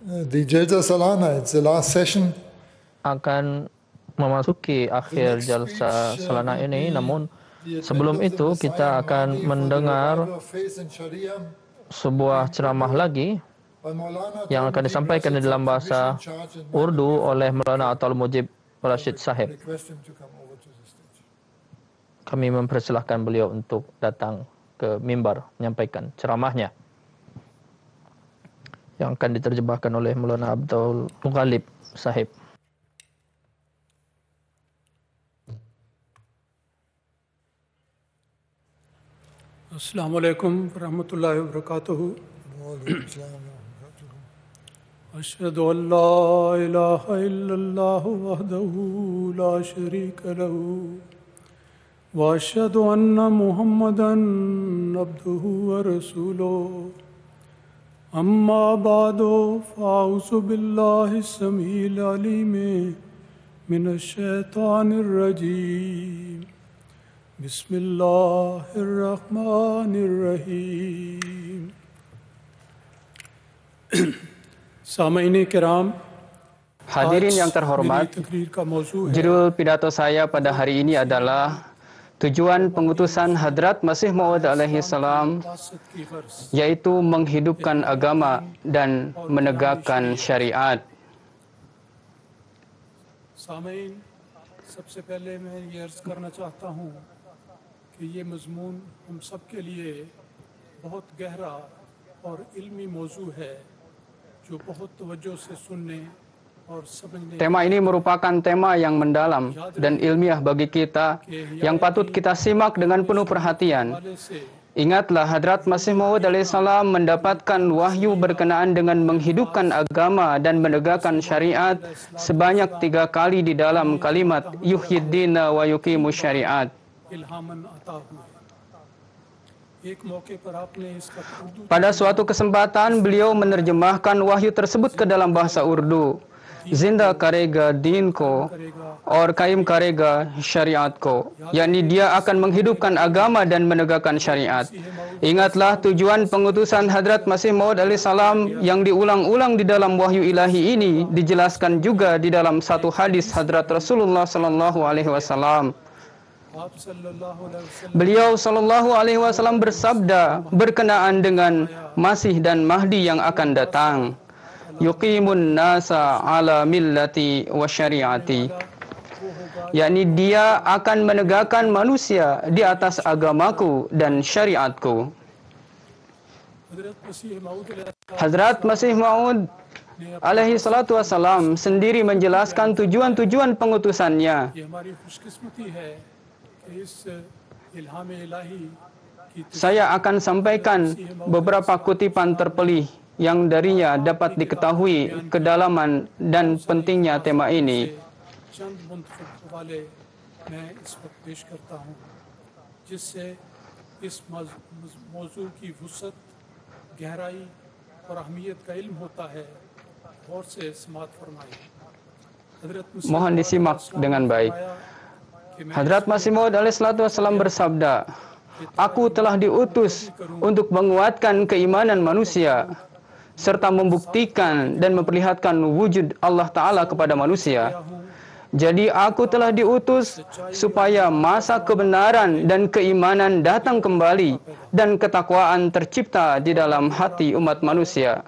The Jalsa Salana, it's the last session. Akan memasuki akhir jalsa salana ini, namun sebelum itu kita akan mendengar sebuah ceramah lagi yang akan disampaikan di dalam bahasa Urdu oleh Maulana Atal Mujib Rashid Sahib. Kami mempersilahkan beliau untuk datang ke mimbar menyampaikan ceramahnya yang akan diterjemahkan oleh Maulana Abdul Mughalib Sahib. Assalamualaikum warahmatullahi wabarakatuh. Ashhadu an la ilaha illallah wahdahu la sharika lahu wa ashhadu anna Muhammadan abduhu wa rasuluh. Amma ba'du fa'uzu billahi as-sami'il 'alim minash shaitanir rajim. Bismillahirrahmanirrahim. Samaini kiram, Hadirin yang terhormat, judul pidato saya pada hari ini adalah tujuan pengutusan Hadrat Masih Maud alaihi salam, yaitu menghidupkan agama dan menegakkan syariat. सामीन, सबसे पहले मैं ये अर्ज़ करना चाहता हूँ कि ये मज़मून हम सब के लिए बहुत गहरा और इल्मी मौजू है जो बहुत तवज्जो से सुनने और समझने। Tema ini merupakan tema yang mendalam dan ilmiah bagi kita yang patut kita simak dengan penuh perhatian. Ingatlah, Hadrat Masih Maud alaihissalam mendapatkan wahyu berkenaan dengan menghidupkan agama dan menegakkan syariat sebanyak 3 kali di dalam kalimat yuhyiddina wa yuqimu syariat. Pada suatu kesempatan beliau menerjemahkan wahyu tersebut ke dalam bahasa Urdu. Zinda karega din ko और कायम करेगा syariat ko, yakni dia akan menghidupkan agama dan menegakkan syariat. Ingatlah, tujuan pengutusan Hadrat Masih Maud alaihissalam yang diulang-ulang di dalam wahyu ilahi ini dijelaskan juga di dalam satu hadis Hadrat Rasulullah sallallahu alaihi wasallam. Beliau sallallahu alaihi wasallam bersabda berkenaan dengan Masih dan Mahdi yang akan datang, yuqimun nasa ala millati wa syariati, yakni dia akan menegakkan manusia di atas agamaku dan syariatku. Hazrat Masih Maud alaihi salatu wassalam sendiri menjelaskan tujuan-tujuan pengutusannya. Saya akan sampaikan beberapa kutipan terpilih yang darinya dapat diketahui kedalaman dan pentingnya tema ini. Mohon disimak dengan baik. Hadrat Masih Maud alaihissalatu wassalam bersabda, "Aku telah diutus untuk menguatkan keimanan manusia serta membuktikan dan memperlihatkan wujud Allah Ta'ala kepada manusia. Jadi aku telah diutus supaya masa kebenaran dan keimanan datang kembali dan ketakwaan tercipta di dalam hati umat manusia."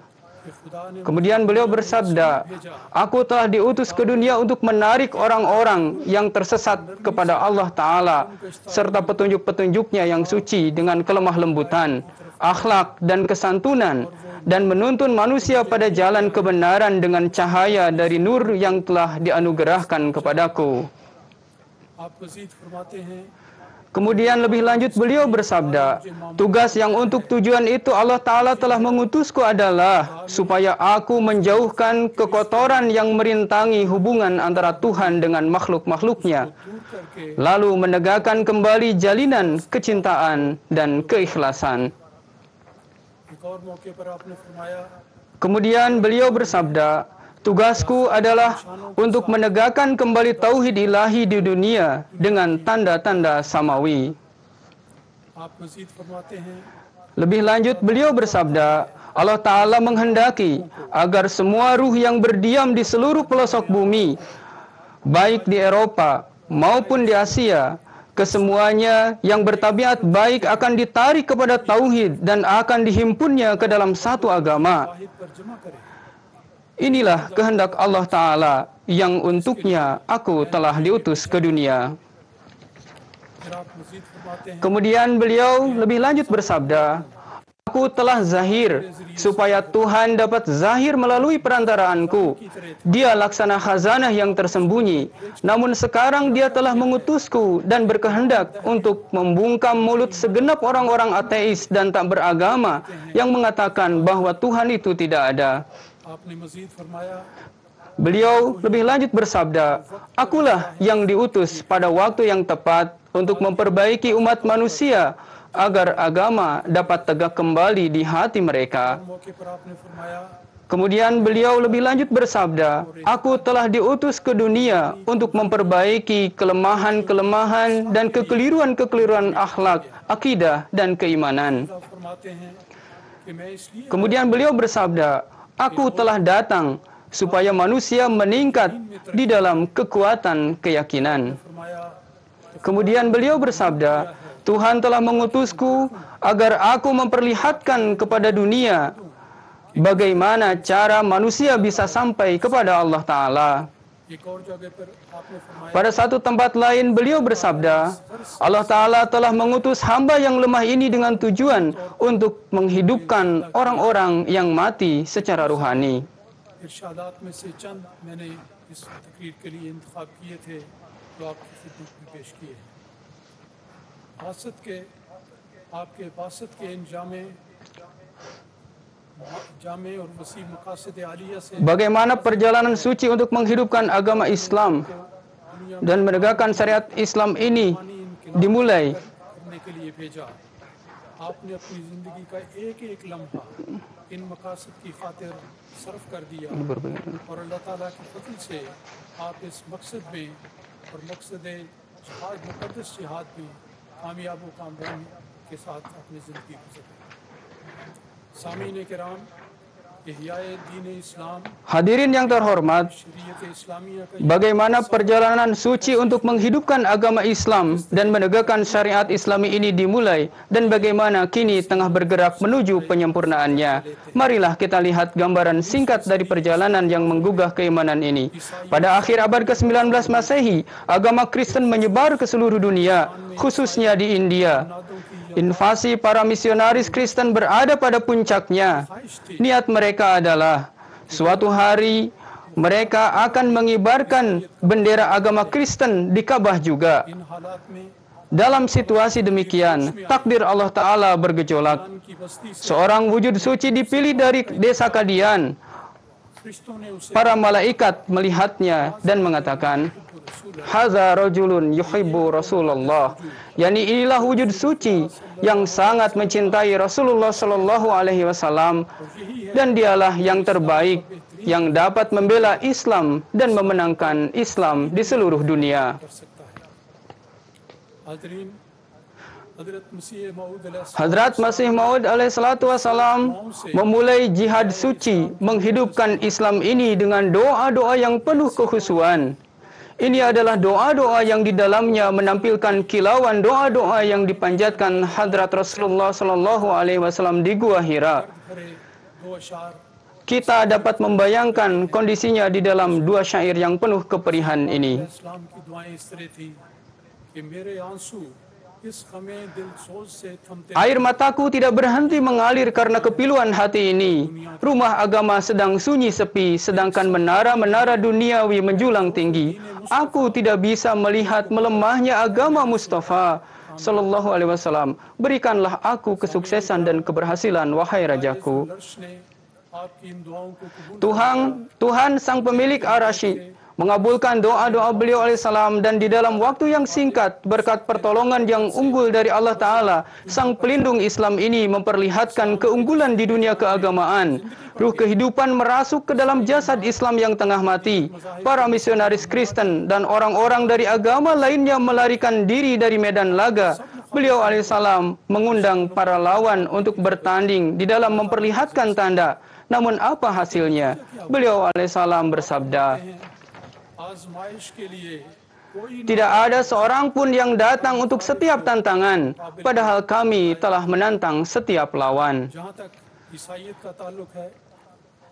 Kemudian beliau bersabda, "Aku telah diutus ke dunia untuk menarik orang-orang yang tersesat kepada Allah Ta'ala serta petunjuk-petunjuknya yang suci dengan kelemah lembutan, akhlak dan kesantunan, dan menuntun manusia pada jalan kebenaran dengan cahaya dari nur yang telah dianugerahkan kepadaku." Kemudian lebih lanjut beliau bersabda, "Tugas yang untuk tujuan itu Allah Ta'ala telah mengutusku adalah supaya aku menjauhkan kekotoran yang merintangi hubungan antara Tuhan dengan makhluk-makhluknya, lalu menegakkan kembali jalinan kecintaan dan keikhlasan." Kemudian beliau bersabda, "Tugasku adalah untuk menegakkan kembali tauhid ilahi di dunia dengan tanda-tanda samawi." Lebih lanjut beliau bersabda, Allah Ta'ala menghendaki agar semua ruh yang berdiam di seluruh pelosok bumi, baik di Eropa maupun di Asia, kesemuanya yang bertabiat baik akan ditarik kepada tauhid dan akan dihimpunnya ke dalam satu agama. Inilah kehendak Allah Ta'ala yang untuknya aku telah diutus ke dunia. Kemudian beliau lebih lanjut bersabda, aku telah zahir supaya Tuhan dapat zahir melalui perantaraanku. Dia laksana khazanah yang tersembunyi. Namun sekarang dia telah mengutusku dan berkehendak untuk membungkam mulut segenap orang-orang ateis dan tak beragama yang mengatakan bahwa Tuhan itu tidak ada. Beliau lebih lanjut bersabda, akulah yang diutus pada waktu yang tepat untuk memperbaiki umat manusia agar agama dapat tegak kembali di hati mereka. Kemudian beliau lebih lanjut bersabda, aku telah diutus ke dunia untuk memperbaiki kelemahan-kelemahan dan kekeliruan-kekeliruan akhlak, akidah, dan keimanan. Kemudian beliau bersabda, aku telah datang supaya manusia meningkat di dalam kekuatan keyakinan. Kemudian beliau bersabda, Tuhan telah mengutusku agar aku memperlihatkan kepada dunia bagaimana cara manusia bisa sampai kepada Allah Ta'ala. Pada satu tempat lain beliau bersabda, Allah Ta'ala telah mengutus hamba yang lemah ini dengan tujuan untuk menghidupkan orang-orang yang mati secara ruhani. इरशादात में से चंद मैंने इस तकरीर के लिए इंतखाब किए थे जो आपकी खिदमत में पेश किए हैं। बासत के आपके बासत के इन जामे और वसी मकासद आलिया से bagaimana perjalanan suci untuk menghidupkan agama Islam dan menegakkan syariat Islam ini dimulai. करने के लिए भेजा। आपने अपनी जिंदगी का एक-एक लम्हा इन मकासद की खातिर सर्फ कर दिया और अल्लाह ताला के फजल से आप इस मकसद में और मकसद जिहाद मुक़द्दस जिहाद में कामयाब व कामयाब के साथ अपनी ज़िंदगी गुज़ारी। सामीन किराम, इहयाए दीन इस्लाम, Hadirin yang terhormat, शरीयत इस्लामिया का bagaimana perjalanan suci untuk menghidupkan agama Islam dan menegakkan syariat Islami ini dimulai dan bagaimana kini tengah bergerak menuju penyempurnaannya. Marilah kita lihat gambaran singkat dari perjalanan yang menggugah keimanan ini. Pada akhir abad ke-19 Masehi, agama Kristen menyebar ke seluruh dunia, khususnya di India. Invasi para misionaris Kristen berada pada puncaknya. Niat mereka adalah suatu hari mereka akan mengibarkan bendera agama Kristen di Ka'bah juga. इन हालात में Dalam situasi demikian, takdir Allah Ta'ala bergejolak. की बस्ती से Seorang wujud suci dipilih dari desa Kadian. फरिश्तों ने उसे Para malaikat melihatnya dan mengatakan, Haza rajulun yuhibbu Rasulullah. Yani inilah wujud suci yang sangat mencintai Rasulullah Sallallahu Alaihi Wasallam, dan dialah yang terbaik yang dapat membela Islam dan memenangkan Islam di seluruh dunia. कर सकता है। हाज़रीन, हज़रत मसीह मऊद अलैहिस्सलाम Hadrat Masih Maud alaihissalatu wassalam memulai jihad suci menghidupkan Islam ini dengan doa-doa yang penuh kekhusyuan. Ini adalah doa-doa yang di dalamnya menampilkan kilauan doa-doa yang dipanjatkan Hadrat Rasulullah Sallallahu Alaihi Wasallam di Gua Hira. भरे दो अशार Kita dapat membayangkan kondisinya di dalam dua syair yang penuh keperihan ini. इस्लाम की दुआएं इस तरह थी कि मेरे आंसू इस गमे दिल सोज से थमते Air mataku tidak berhenti mengalir karena kepiluan hati ini. Rumah agama sedang sunyi sepi, sedangkan menara-menara duniawi menjulang tinggi. Aku tidak bisa melihat melemahnya agama Mustafa Sallallahu Alaihi Wasallam. Berikanlah aku kesuksesan dan keberhasilan, wahai Rajaku. अर्श ने आपकी इन दुआओं को कबूल Tuhan sang pemilik arasy mengabulkan doa-doa beliau alaihissalam, dan di dalam waktu yang singkat berkat pertolongan yang unggul dari Allah Ta'ala, sang pelindung Islam ini memperlihatkan keunggulan di dunia keagamaan. Ruh kehidupan merasuk ke dalam jasad Islam yang tengah mati. Para misionaris Kristen dan orang-orang dari agama lainnya melarikan diri dari medan laga beliau alaihissalam mengundang para lawan untuk bertanding di dalam memperlihatkan tanda. Namun apa hasilnya? Beliau alaihissalam bersabda, आजमाइश के लिए कोई tidak ada seorang pun yang datang untuk setiap tantangan, padahal kami telah menantang setiap lawan. जहाँ तक ईसाइयत का ताल्लुक है,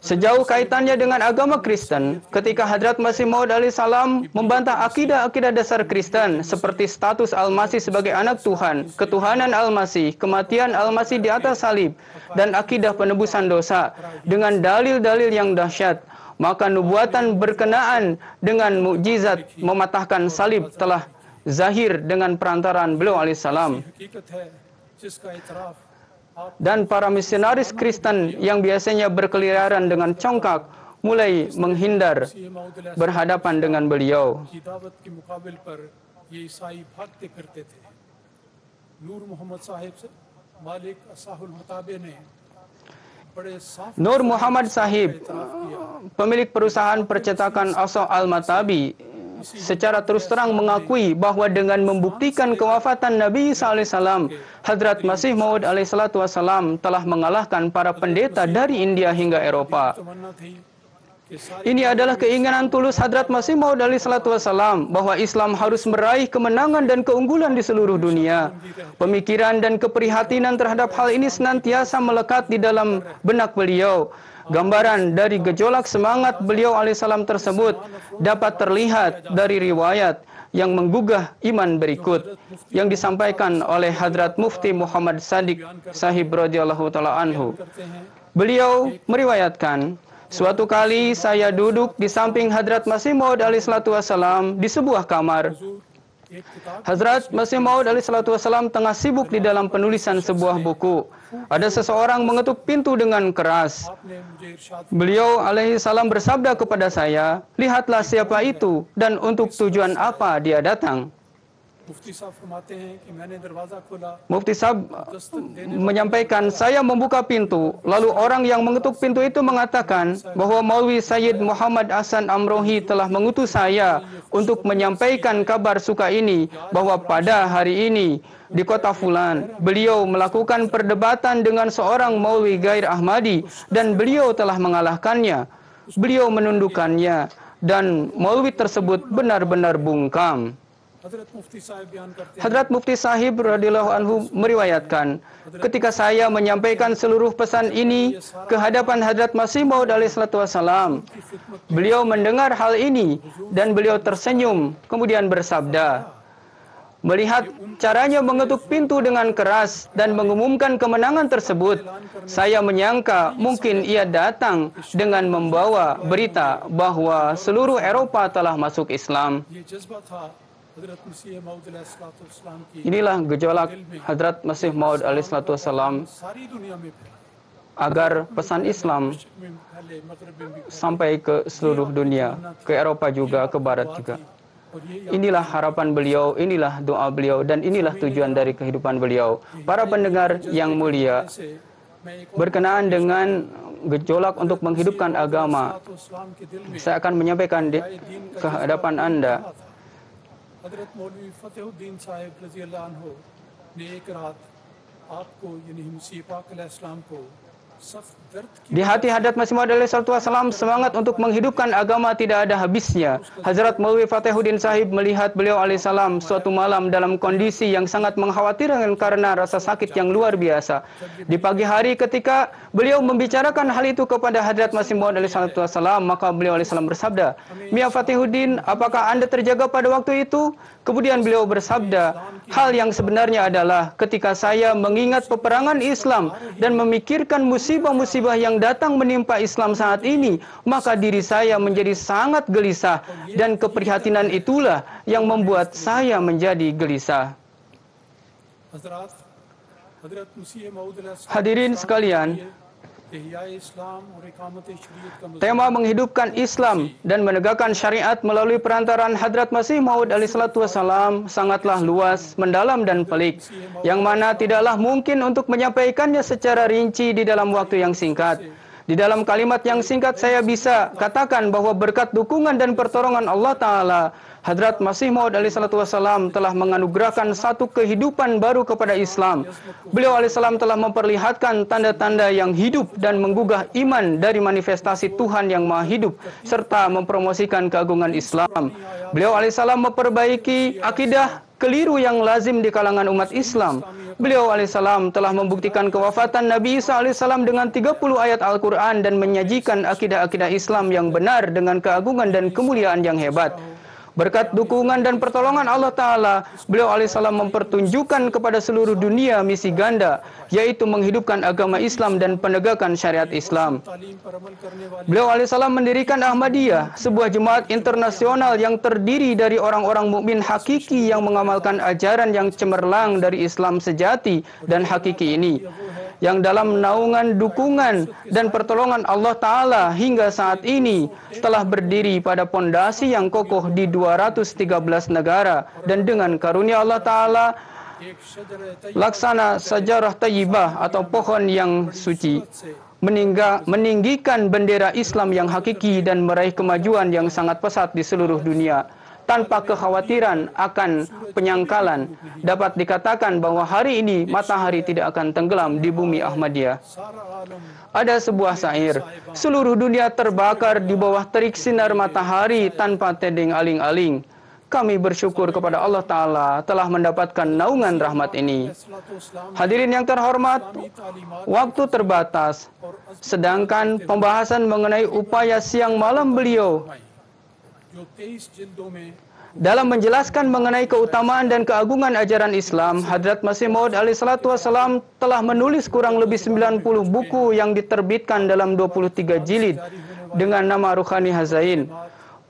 Sejauh kaitannya dengan agama Kristen, ketika Hadrat Masih Maud alaihissalam membantah akidah-akidah dasar Kristen seperti status Al-Masih sebagai anak Tuhan, ketuhanan Al-Masih, kematian Al-Masih di atas salib, dan akidah penebusan dosa dengan dalil-dalil yang dahsyat, maka nubuatan berkenaan dengan mukjizat mematahkan salib telah zahir dengan perantaraan beliau alaihissalam. हकीकत है जिसका इतराफ आप Dan para misionaris Kristen yang biasanya berkeliaran dengan congkak mulai menghindar मसीह मौद berhadapan dengan beliau. की दावत के मुकाबिल पर ये ईसाई भागते करते थे। नूर मोहम्मद साहिब से मालिक असाहुल मुताबे ने बड़े साफ Nur Muhammad Sahib, pemilik perusahaan percetakan Asa Al-Matabi, secara terus terang mengakui bahwa dengan membuktikan kewafatan Nabi Isa alaihissalam, Hadrat Masih Maud alaihissalam telah mengalahkan para pendeta dari India hingga Eropa. तमन्ना थी कि सारी Ini adalah keinginan tulus Hadrat Masih Maud alaihissalam bahwa Islam harus meraih kemenangan dan keunggulan di seluruh dunia. Pemikiran dan keprihatinan terhadap hal ini senantiasa melekat di dalam benak beliau. Gambaran dari gejolak semangat beliau alaihissalam tersebut dapat terlihat dari riwayat yang menggugah iman berikut yang disampaikan oleh Hadrat Mufti Muhammad Sadiq Sahib radhiyallahu taala anhu. करते हैं। Beliau meriwayatkan, suatu kali saya duduk di samping Hadrat Masih Maud alaihissalam di sebuah kamar. एक किताब Hazrat Masih Maud alaihissalam tengah sibuk di dalam penulisan sebuah buku. Ada seseorang mengetuk pintu dengan keras. आपने मुझे इरशाद Beliau alaihissalam bersabda kepada saya, lihatlah siapa itu dan untuk tujuan apa dia datang. मुफ्ती साहब फरमाते हैं कि मैंने दरवाजा खोला, Mufti Sahab menyampaikan, saya membuka pintu, lalu orang yang mengetuk pintu itu mengatakan bahwa Maulwi Sayyid Muhammad Hasan Amrohi telah mengutus saya untuk menyampaikan kabar suka ini, bahwa pada hari ini di kota Fulan, beliau melakukan perdebatan dengan seorang Maulwi Gair Ahmadi dan beliau telah mengalahkannya. Beliau menundukkannya dan Maulwi tersebut benar-benar bungkam. हजरत मुफ्ती साहब बयान करते हैं Hadrat Mufti Sahib radhiyallahu anhu meriwayatkan, ketika saya menyampaikan seluruh pesan ini ke hadapan Hadrat Masih Maud alaihissalam, beliau mendengar hal ini dan beliau tersenyum kemudian bersabda, melihat caranya mengetuk pintu dengan keras dan mengumumkan kemenangan tersebut, saya menyangka mungkin ia datang dengan membawa berita bahwa seluruh Eropa telah masuk Islam. ये जज्बा था हजरत मसीह मौद अलैहिस्सलाम की Inilah gejolak Hadrat Masih Maud alaihissalam सारी दुनिया में फैला, agar pesan Islam में फैले, मगरब में भी फैले। sampai ke seluruh dunia, ke Eropa juga, ke Barat juga. और ये Inilah harapan beliau, inilah doa beliau, dan inilah tujuan dari kehidupan beliau. Para pendengar yang mulia, से मैं एक berkenaan dengan gejolak untuk menghidupkan agama, और इस्लाम के दिल में saya akan menyampaikan di ke hadapan Anda. हजरत मौलवी फतेहुद्दीन साहिब रजी अल्लाह अन्हु ने एक रात आपको यानी मसीह पाक अलैहिस्सलाम को सख्त दर्द की Di hati Hadrat Masih Maud alaihissalam semangat untuk menghidupkan agama tidak ada habisnya. Hazrat Maulwi Fathuddin Sahib melihat beliau alaihissalam suatu malam dalam kondisi yang sangat mengkhawatirkan karena rasa sakit yang luar biasa. Di pagi hari ketika beliau membicarakan hal itu kepada Hadrat Masih Maud alaihissalam, maka beliau alaihissalam bersabda, Mia Fathuddin, apakah Anda terjaga pada waktu itu? Kemudian beliau bersabda, hal yang sebenarnya adalah ketika saya mengingat peperangan Islam dan memikirkan musibah-musibah yang datang menimpa Islam saat ini, maka diri saya menjadi sangat gelisah dan keprihatinan itulah yang membuat saya menjadi gelisah. हजरत हजरत मसीह मौद अलैहिस्सलाम Hadirin sekalian, इहयाए इस्लाम और इकामत शरीयत का मज़मून tema menghidupkan Islam dan menegakkan syariat melalui perantaraan Hadrat Masih Maud alaihissalam sangatlah luas, mendalam dan pelik, yang mana tidaklah mungkin untuk menyampaikannya secara rinci di dalam waktu yang singkat. Di dalam kalimat yang singkat saya bisa katakan bahwa berkat dukungan dan pertolongan Allah Ta'ala, Hadrat Masih Maud alaihissalam telah menganugerahkan satu kehidupan baru kepada Islam. Beliau alaihissalam telah memperlihatkan tanda-tanda yang hidup dan menggugah iman dari manifestasi Tuhan yang Maha Hidup, serta mempromosikan keagungan Islam. Beliau alaihissalam memperbaiki akidah keliru yang lazim di kalangan umat Islam. Beliau alaihissalam telah membuktikan kewafatan Nabi Isa alaihissalam dengan 30 ayat Al-Quran dan menyajikan akidah-akidah Islam yang benar dengan keagungan dan kemuliaan yang hebat. Berkat dukungan dan pertolongan Allah Ta'ala, beliau alaihissalam mempertunjukkan kepada seluruh dunia misi ganda, yaitu menghidupkan agama Islam dan penegakan syariat Islam. Beliau alaihissalam mendirikan Ahmadiyah, sebuah jemaat internasional yang terdiri dari orang-orang mukmin hakiki yang mengamalkan ajaran yang cemerlang dari Islam sejati dan hakiki ini, yang dalam naungan dukungan dan pertolongan Allah Ta'ala hingga saat ini telah berdiri pada pondasi yang kokoh di 213 negara, dan dengan karunia Allah Ta'ala laksana sajarah tayyibah atau pohon yang suci meninggikan bendera Islam yang hakiki dan meraih kemajuan yang sangat pesat di seluruh dunia. Tanpa kekhawatiran akan penyangkalan, dapat dikatakan bahwa hari ini matahari tidak akan tenggelam di bumi Ahmadiyah. Ada sebuah syair, seluruh dunia terbakar di bawah terik sinar matahari tanpa tedeng aling-aling. Kami bersyukur kepada Allah Ta'ala telah mendapatkan naungan rahmat ini. Hadirin yang terhormat, waktu terbatas, sedangkan pembahasan mengenai upaya siang malam beliau dalam menjelaskan mengenai keutamaan dan keagungan ajaran Islam, Hadrat Masih Maud alaihissalam telah menulis kurang lebih 90 buku yang diterbitkan dalam 23 jilid dengan nama Ruhani Hazain.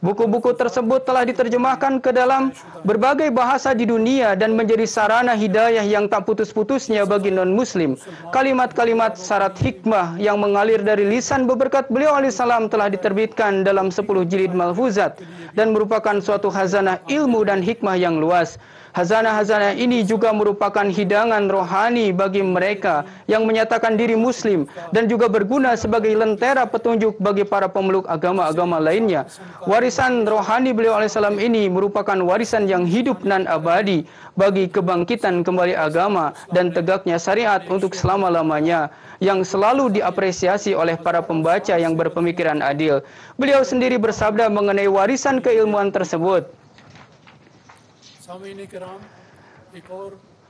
Buku-buku tersebut telah diterjemahkan ke dalam berbagai bahasa di dunia dan menjadi sarana hidayah yang tak putus-putusnya bagi non-muslim. Kalimat-kalimat syarat hikmah yang mengalir dari lisan beberkat beliau alaihissalam telah diterbitkan dalam 10 jilid malfuzat dan merupakan suatu khazanah ilmu dan hikmah yang luas. Hazanah-hazanah ini juga merupakan hidangan rohani bagi mereka yang menyatakan diri muslim dan juga berguna sebagai lentera petunjuk bagi para pemeluk agama-agama lainnya. Warisan rohani beliau alaihissalam ini merupakan warisan yang hidup dan abadi bagi kebangkitan kembali agama dan tegaknya syariat untuk selama-lamanya, yang selalu diapresiasi oleh para pembaca yang berpemikiran adil. Beliau sendiri bersabda mengenai warisan keilmuan tersebut,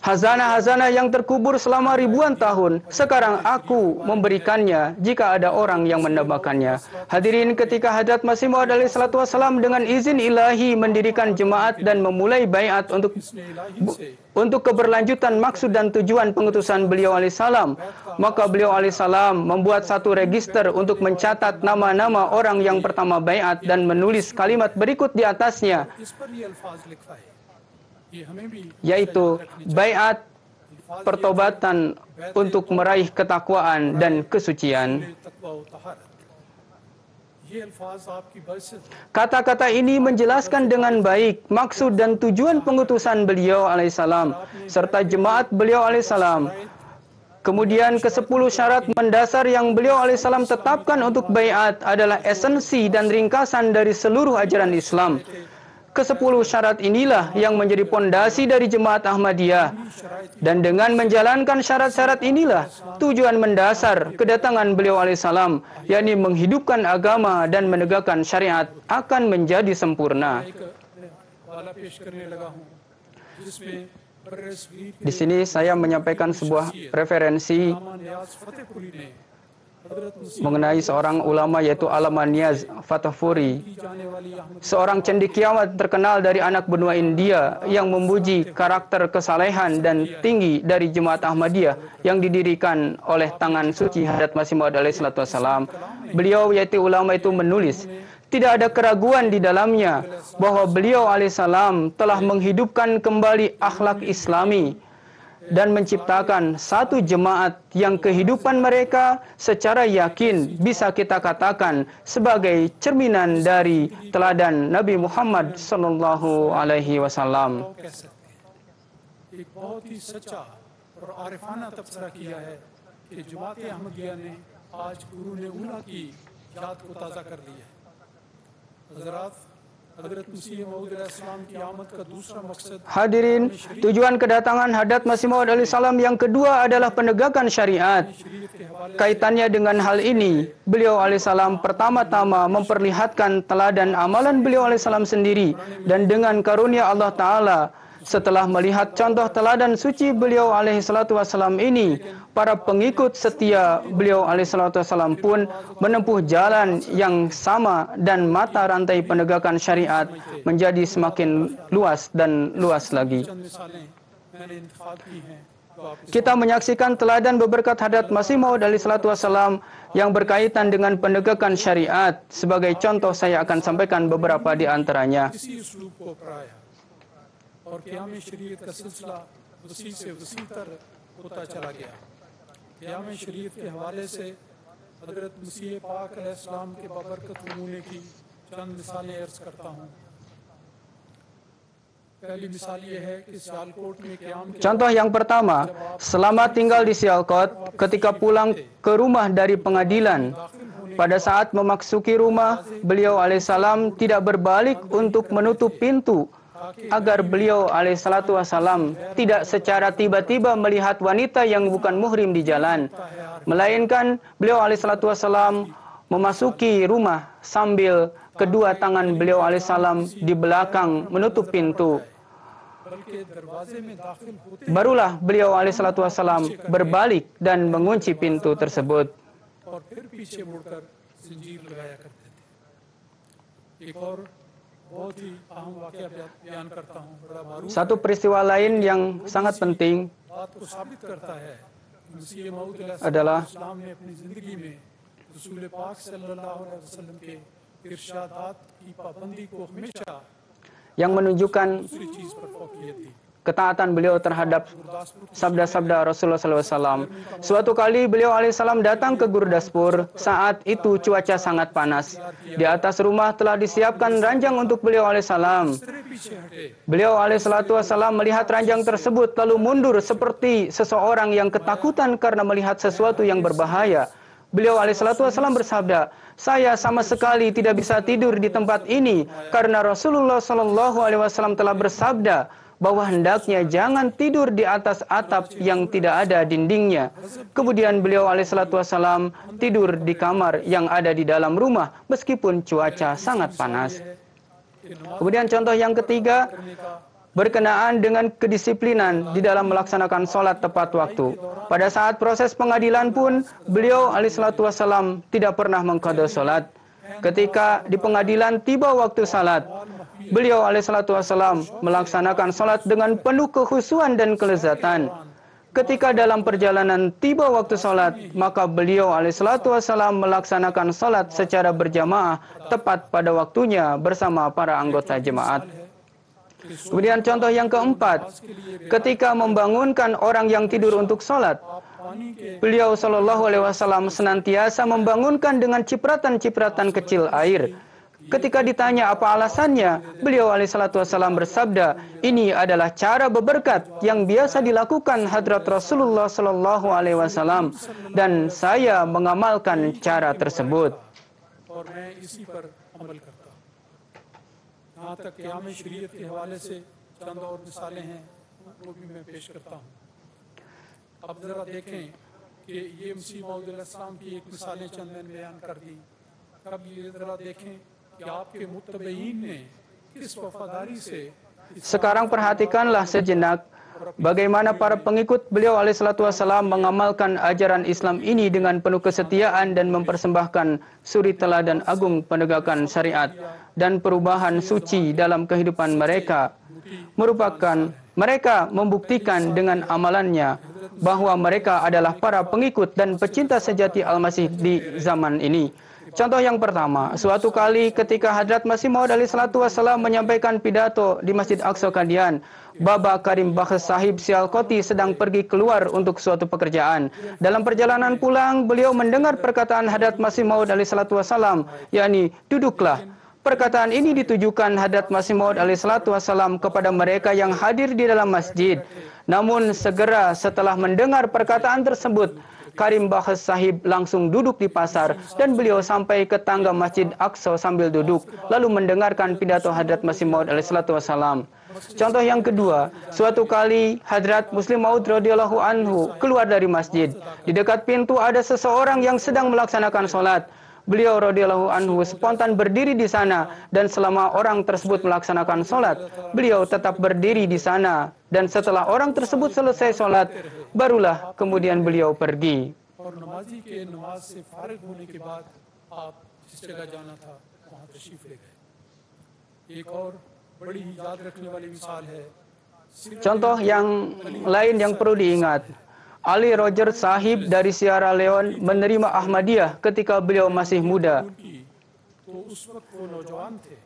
hazanah-hazanah yang terkubur selama ribuan tahun, sekarang aku memberikannya jika ada orang yang menambahkannya. Hadirin, ketika Hadrat Masih Maud alaihissalam dengan izin ilahi mendirikan jemaat dan memulai baiat untuk keberlanjutan maksud dan tujuan pengutusan beliau alaihissalam, maka beliau alaihissalam membuat satu register untuk mencatat nama-nama orang yang pertama baiat dan menulis kalimat berikut di atasnya, yaitu baiat pertobatan untuk meraih ketakwaan dan kesucian. Kata-kata ini menjelaskan dengan baik maksud dan tujuan pengutusan beliau alaihissalam serta jemaat beliau alaihissalam. Kemudian ke-10 syarat mendasar yang beliau alaihissalam tetapkan untuk baiat adalah esensi dan ringkasan dari seluruh ajaran Islam. Ke-10 syarat inilah yang menjadi pondasi dari jemaat Ahmadiyah. Dan dengan menjalankan syarat-syarat inilah tujuan mendasar kedatangan beliau alaihissalam, yakni menghidupkan agama dan menegakkan syariat, akan menjadi sempurna. Di sini saya menyampaikan sebuah referensi mengenai seorang ulama, yaitu Allama Niyaz Fatehpuri, seorang cendekiawan terkenal dari anak benua India yang memuji karakter kesalehan dan tinggi dari jemaat Ahmadiyah yang didirikan oleh tangan suci Hadrat Masih Maud alaihissalam. Beliau, yaitu ulama itu, menulis, tidak ada keraguan di dalamnya bahwa beliau alaihissalam telah menghidupkan kembali akhlak Islami dan menciptakan satu jemaat yang kehidupan mereka secara yakin bisa kita katakan sebagai cerminan dari teladan Nabi Muhammad sallallahu alaihi wasallam. आज गुरु ने उला की याद को ताज़ा कर दिया है। हज़रात, हज़रत मसीह मऊद अलैहिस्सलाम की आमद का दूसरा मकसद Hadirin, tujuan kedatangan Hadrat Masih Maud alaihissalam yang kedua adalah penegakan syariat. शरीयत के हवाले Kaitannya dengan hal ini, beliau alaihissalam pertama-tama memperlihatkan teladan amalan beliau alaihissalam sendiri, dan dengan karunia Allah Ta'ala, setelah melihat contoh teladan suci beliau alaihissalatu wassalam ini, para pengikut setia beliau alaihissalatu wassalam pun menempuh jalan yang sama, dan mata rantai penegakan syariat menjadi semakin luas dan luas lagi. चंद मिसालें मैंने इंतखाब की हैं तो आप Kita menyaksikan teladan beberkat Hadrat Masih Maud alaihissalatu wassalam yang berkaitan dengan penegakan syariat. Sebagai contoh, saya akan sampaikan beberapa di antaranya. इसी उसलूब को अपनाया और क़याम शरीयत का सिलसिला वसी से वसी तर होता चला गया। क़याम शरीयत के हवाले से हज़रत मसीह पाक अलैहिस्सलाम के बाबरकत नमूने की चंद मिसालें अर्ज करता हूँ। पहली मिसाल ये है कि सियालकोट में क़याम के Contoh yang pertama, selama tinggal di Sialkot, ketika pulang ke rumah dari pengadilan, pada saat memasuki rumah, beliau alaihissalam tidak berbalik untuk menutup pintu, agar beliau alaihissalatu wassalam tidak secara tiba-tiba melihat wanita yang bukan muhrim di jalan, melainkan beliau alaihissalatu wassalam memasuki rumah sambil kedua tangan beliau alaihissalam di belakang menutup pintu. बल्कि दरवाजे में दाखिल होते Barulah beliau alaihissalatu wassalam berbalik dan mengunci pintu tersebut. और फिर पीछे मुड़कर जंजीर लगाया करते थे। एक और बहुत ही अहम वाक़या बयान करता हूँ, बड़ा मारूफ Satu peristiwa lain yang sangat penting बात को साबित करता है कि मसीह मऊद adalah अलैहिस्सलाम ने अपनी ज़िंदगी में रसूल पाक सल्लल्लाहु अलैहि वसल्लम के इरशादात की पाबंदी को हमेशा yang menunjukkan दूसरी चीज़ पर फोकियत दी। ketaatan beliau terhadap Gurdaspur sabda-sabda Rasulullah SAW. Suatu kali beliau alaihissalam datang ke Gurdaspur. Saat itu cuaca sangat panas. Di atas rumah telah disiapkan ranjang untuk beliau alaihissalam. तेरे पीछे हटे Beliau alaihissalatu wassalam melihat ranjang tersebut lalu mundur seperti seseorang yang ketakutan karena melihat sesuatu yang berbahaya. Beliau alaihissalatu wassalam bersabda, "Saya sama sekali tidak bisa tidur di tempat ini karena Rasulullah sallallahu alaihi wasallam telah bersabda bahwa hendaknya jangan tidur di atas atap yang tidak ada dindingnya." Kemudian beliau alaihissalatu wassalam tidur di kamar yang ada di dalam rumah meskipun cuaca sangat panas. Kemudian contoh yang ketiga, berkenaan dengan kedisiplinan di dalam melaksanakan sholat tepat waktu. Pada saat proses pengadilan pun, beliau alaihissalatu wassalam tidak pernah mengqadha sholat. Ketika di pengadilan tiba waktu salat, beliau alaihissalatu wassalam melaksanakan sholat dengan penuh kekhusyuan dan kelezatan. Ketika dalam perjalanan tiba waktu sholat, maka beliau alaihissalatu wassalam melaksanakan sholat secara berjamaah tepat pada waktunya bersama para anggota jemaat. Kemudian contoh yang keempat, ketika membangunkan orang yang tidur untuk sholat, beliau Shallallahu Alaihi Wasallam senantiasa membangunkan dengan cipratan-cipratan kecil air. Ketika ditanya apa alasannya, beliau alaihissalatu wassalam bersabda, "Ini adalah cara beberkat yang biasa dilakukan Hadrat Rasulullah Shallallahu Alaihi Wasallam, dan saya mengamalkan cara tersebut." और मैं इसी पर अमल करता हूँ। यहाँ तक क़याम शरीयत के हवाले से चंद और मिसालें हैं, वो भी मैं पेश करता हूँ। अब ज़रा देखें कि ये मसीह मऊद अलैहिस्सलाम की एक मिसालें चंद मैंने बयान कर दी। अब ये ज़रा देखें कि आपके मुत्तबईन ने किस वफादारी से Sekarang perhatikanlah sejenak bagaimana para pengikut beliau alaihissalatu wassalam mengamalkan ajaran Islam ini dengan penuh kesetiaan dan mempersembahkan suri teladan agung penegakan syariat dan perubahan suci dalam kehidupan mereka. Mereka membuktikan dengan amalannya bahwa mereka adalah para pengikut dan pecinta sejati Al-Masih di zaman ini. Contoh yang pertama, suatu kali ketika Hadrat Masih Maud alaihissalatu wassalam menyampaikan pidato di Masjid Aqsa Qadian, Baba Karim Bakhsh Sahib Sialkoti sedang pergi keluar untuk suatu pekerjaan. Dalam perjalanan pulang, beliau mendengar perkataan Hadrat Masih Maud alaihissalatu wassalam, yakni, "Duduklah." Perkataan ini ditujukan Hadrat Masih Maud alaihissalatu wassalam kepada mereka yang hadir di dalam masjid. Namun segera setelah mendengar perkataan tersebut, Karim Bakhsh Sahib langsung duduk di pasar dan beliau sampai ke tangga Masjid Aqsa sambil duduk, lalu mendengarkan pidato Hadrat Masih Maud alaihissalam. Contoh yang kedua, suatu kali Hadrat Muslim Maud radhiyallahu anhu keluar dari masjid. Di dekat pintu ada seseorang yang sedang melaksanakan sholat. Beliau radhiyallahu anhu spontan berdiri di sana, dan selama orang tersebut melaksanakan sholat, beliau tetap berdiri di sana. Dan setelah orang tersebut selesai sholat, barulah kemudian beliau pergi. और नमाजी के नमाज से फारिग होने के बाद आप जिस जगह जाना था वहाँ तशरीफ ले गए। एक और बड़ी ही याद रखने वाली मिसाल है। Contoh yang lain yang perlu diingat, Ali Roger Sahib dari Sierra Leone menerima Ahmadiyah ketika beliau masih muda. तो उस वक्त वो नौजवान थे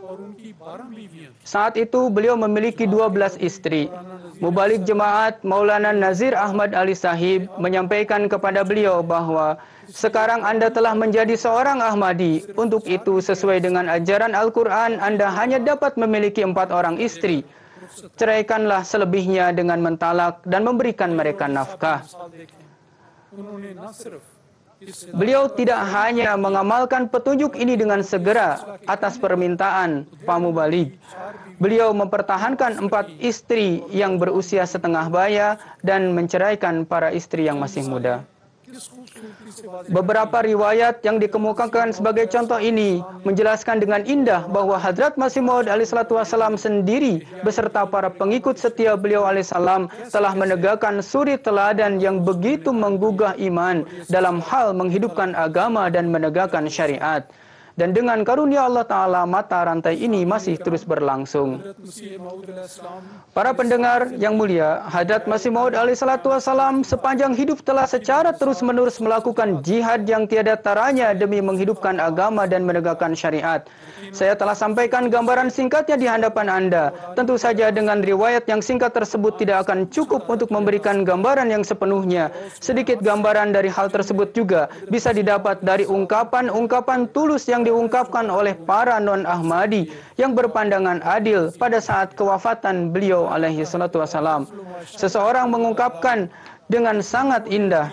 और उनकी 12 बीवियां थीं। Saat itu beliau memiliki 12 istri. Mubalik Jemaat Maulana Nazir Ahmad Ali Sahib menyampaikan kepada beliau bahwa sekarang Anda telah menjadi seorang Ahmadi. Untuk itu sesuai dengan ajaran Al-Quran, Anda hanya dapat memiliki 4 orang istri. Ceraikanlah selebihnya dengan mentalak dan memberikan mereka nafkah. उन्होंने न सिर्फ Beliau tidak hanya mengamalkan petunjuk ini dengan segera atas permintaan Pak Mubalik. Beliau mempertahankan 4 istri yang berusia setengah baya dan menceraikan para istri yang masih muda. Beberapa riwayat yang dikemukakan sebagai contoh ini menjelaskan dengan indah bahwa Hadrat Masih Maud alaihissalam sendiri beserta para pengikut setia beliau alaihissalam telah menegakkan suri teladan yang begitu menggugah iman dalam hal menghidupkan agama dan menegakkan syariat. Dan dengan karunia Allah Ta'ala, mata rantai ini masih terus berlangsung. Para pendengar yang mulia, Hadrat Masih Maud alaihissalam sepanjang hidup telah secara terus-menerus melakukan jihad yang tiada taranya demi menghidupkan agama dan menegakkan syariat. Saya telah sampaikan gambaran singkatnya di hadapan Anda. Tentu saja dengan riwayat yang singkat tersebut tidak akan cukup untuk memberikan gambaran yang sepenuhnya. Sedikit gambaran dari hal tersebut juga bisa didapat dari ungkapan-ungkapan tulus yang diungkapkan oleh para non-Ahmadi yang berpandangan adil pada saat kewafatan beliau alaihi salatu wassalam. Seseorang mengungkapkan dengan sangat indah,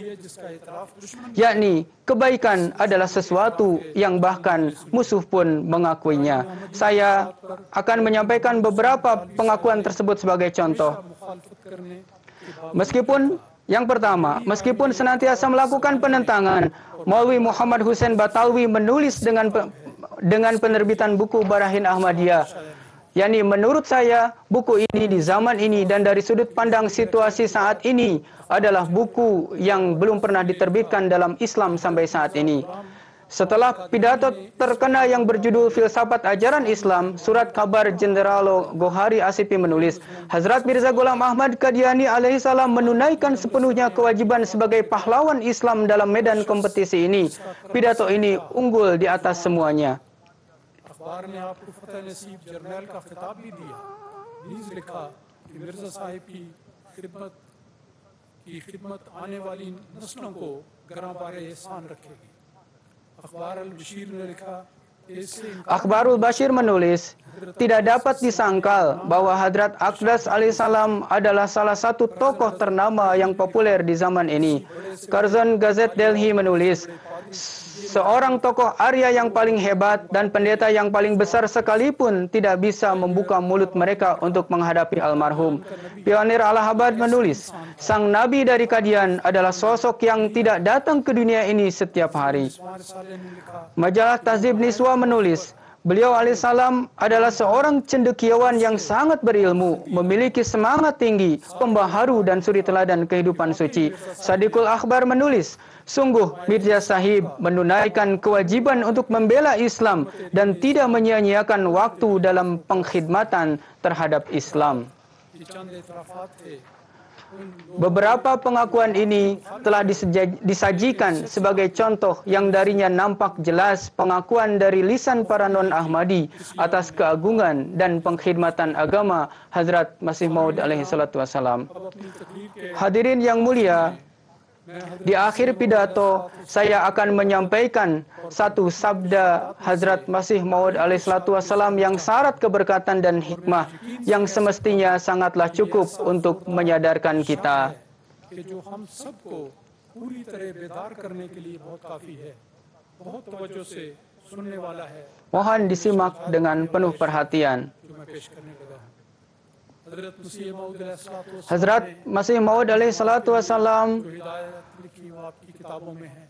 yakni kebaikan adalah sesuatu yang bahkan musuh pun mengakuinya. Saya akan menyampaikan beberapa pengakuan tersebut sebagai contoh. Yang pertama, meskipun senantiasa melakukan penentangan, Maulwi Muhammad Hussein Batalwi menulis dengan penerbitan buku Barahin Ahmadiyah. Yani menurut saya, buku ini di zaman ini dan dari sudut pandang situasi saat ini adalah buku yang belum pernah diterbitkan dalam Islam sampai saat ini. Setelah pidato terkena yang berjudul Filsafat Ajaran Islam, Surat Kabar Jenderalo Gohari Asipi menulis, Hazrat Mirza Ghulam Ahmad Qadiani alaihissalam menunaikan sepenuhnya kewajiban sebagai pahlawan Islam dalam medan kompetisi ini. Pidato ini unggul di atas semuanya. अखबार ने आपको फतेह नसीब जर्नैल का खिताब भी दिया। नीज़ लिखा कि मिर्जा साहिब की खिदमत आने वाली नस्लों को गरां-बारे एहसान रखेगी। अखबार अल-बशीर ने लिखा Akhbarul Bashir menulis, tidak dapat disangkal bahwa Hadrat Aqdas alaihissalam adalah salah satu tokoh ternama yang populer di zaman ini. Curzon Gazette Delhi menulis, seorang tokoh Arya yang paling hebat dan pendeta yang paling besar sekalipun tidak bisa membuka mulut mereka untuk menghadapi almarhum. Pionir Allahabad menulis, sang Nabi dari Qadian adalah sosok yang tidak datang ke dunia ini setiap hari. Majalah Tahzib Niswa menulis, beliau alaihissalam adalah seorang cendekiawan yang sangat berilmu, memiliki semangat tinggi, pembaharu dan suri teladan kehidupan suci. Sadiqul Akhbar menulis, sungguh Mirza Sahib menunaikan kewajiban untuk membela Islam dan tidak menyia-nyiakan waktu dalam pengkhidmatan terhadap Islam. Beberapa pengakuan ini telah disajikan sebagai contoh yang darinya nampak jelas pengakuan dari lisan para non-Ahmadi atas keagungan dan pengkhidmatan agama Hazrat Masih Maud alaihi salatu wassalam. Hadirin yang mulia, di akhir pidato saya akan menyampaikan satu sabda Hazrat Masih Maud alaihi salatu wassalam yang syarat keberkatan dan hikmah yang semestinya sangatlah cukup untuk menyadarkan kita. पूरी तरह बेदार करने के लिए बहुत काफ़ी है, बहुत तवज्जो से सुनने वाला है Mohon disimak dengan penuh perhatian. जो मैं पेश करने लगा हूँ। हज़रत मसीह मऊद अलैहिस्सलातु Hazrat Masih Maud alaihi salatu wassalam जो हिदायत लिखी वो आपकी किताबों में है,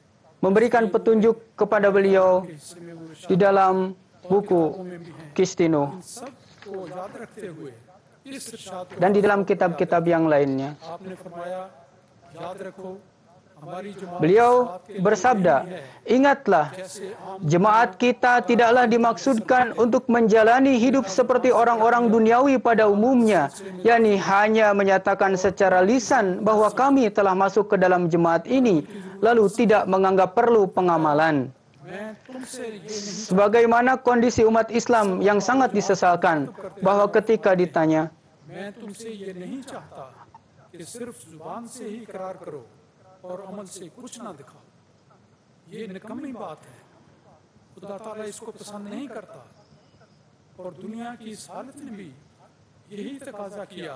memberikan petunjuk kepada beliau हिस्से में वो di dalam buku Kistino इन सब को याद रखते हुए इस इरशाद को dan di dalam kitab-kitab yang lainnya. आपने फरमाया, याद रखो हमारी जमात Beliau bersabda, ingatlah, जैसे आम jemaat kita tidaklah dimaksudkan untuk menjalani hidup seperti orang-orang duniawi pada umumnya, yakni hanya menyatakan secara lisan bahwa kami telah masuk ke dalam jemaat ini, lalu tidak menganggap perlu pengamalan. मैं तुमसे ये नहीं Sebagaimana kondisi umat Islam yang sangat disesalkan, bahwa ketika ditanya, मैं तुमसे ये नहीं चाहता कि सिर्फ जुबान से ही इकरार करो और अमल से कुछ ना दिखाओ। ये निकम्मी बात है, खुदा ताला इसको पसंद नहीं करता। और दुनिया की इस हालत ने भी यही तकाजा किया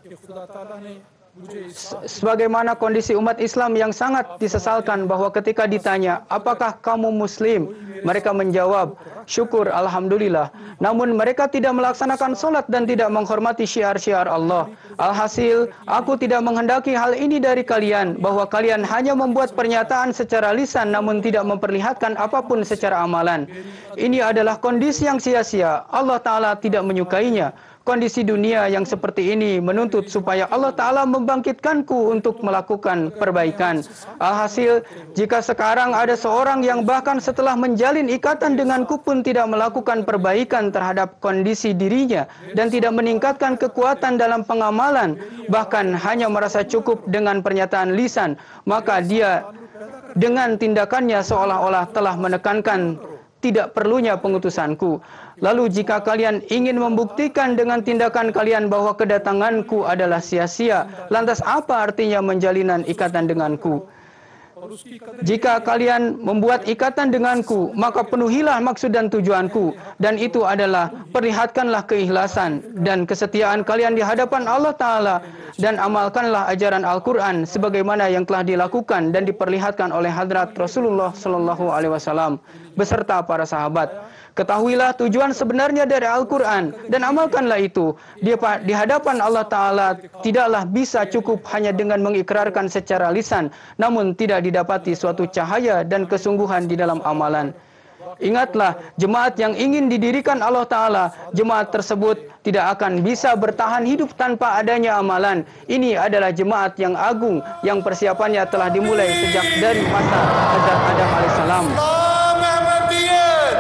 कि खुदा ताला ने मुझे इस sebagaimana kondisi umat Islam yang sangat disesalkan bahwa ketika ditanya, apakah kamu muslim? Mereka menjawab, syukur, alhamdulillah. Namun mereka tidak melaksanakan sholat dan tidak menghormati syiar-syiar Allah. Alhasil, aku tidak menghendaki hal ini dari kalian, bahwa kalian hanya membuat pernyataan secara lisan namun tidak memperlihatkan apapun secara amalan. Ini adalah kondisi yang sia-sia. Allah Ta'ala tidak menyukainya. Kondisi dunia yang seperti ini menuntut supaya Allah Ta'ala membangkitkanku untuk melakukan perbaikan. Alhasil, jika sekarang ada seorang yang bahkan setelah menjalin ikatan denganku pun tidak melakukan perbaikan terhadap kondisi dirinya dan tidak meningkatkan kekuatan dalam pengamalan, bahkan hanya merasa cukup dengan pernyataan lisan, maka dia dengan tindakannya seolah-olah telah menekankan tidak perlunya pengutusanku. Lalu jika kalian ingin membuktikan dengan tindakan kalian bahwa kedatanganku adalah sia-sia, lantas apa artinya menjalinan ikatan denganku? Jika kalian membuat ikatan denganku, maka penuhilah maksud dan tujuanku, dan itu adalah perlihatkanlah keikhlasan dan kesetiaan kalian di hadapan Allah Ta'ala, dan amalkanlah ajaran Al-Quran sebagaimana yang telah dilakukan dan diperlihatkan oleh Hadrat Rasulullah Sallallahu Alaihi Wasallam beserta para sahabat. Ketahuilah tujuan sebenarnya dari Al-Quran dan amalkanlah itu. Di hadapan Allah Ta'ala tidaklah bisa cukup hanya dengan mengikrarkan secara lisan, namun tidak didapati suatu cahaya dan kesungguhan di dalam amalan. Ingatlah, jemaat yang ingin didirikan Allah Ta'ala, jemaat tersebut tidak akan bisa bertahan hidup tanpa adanya amalan. Ini adalah jemaat yang agung, yang persiapannya telah dimulai sejak dari masa Hazrat Adam alaihissalam.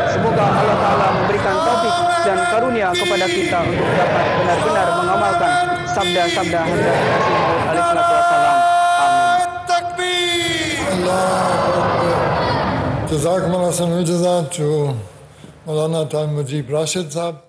Semoga Allah Ta'ala memberikan taufik dan karunia kepada kita untuk dapat benar-benar mengamalkan sabda-sabda Hazrat Masih Maud alaihissalatu wassalam. Amin. Jazakumullah khairan, Maulana Taim Mujib Rashid Sahab.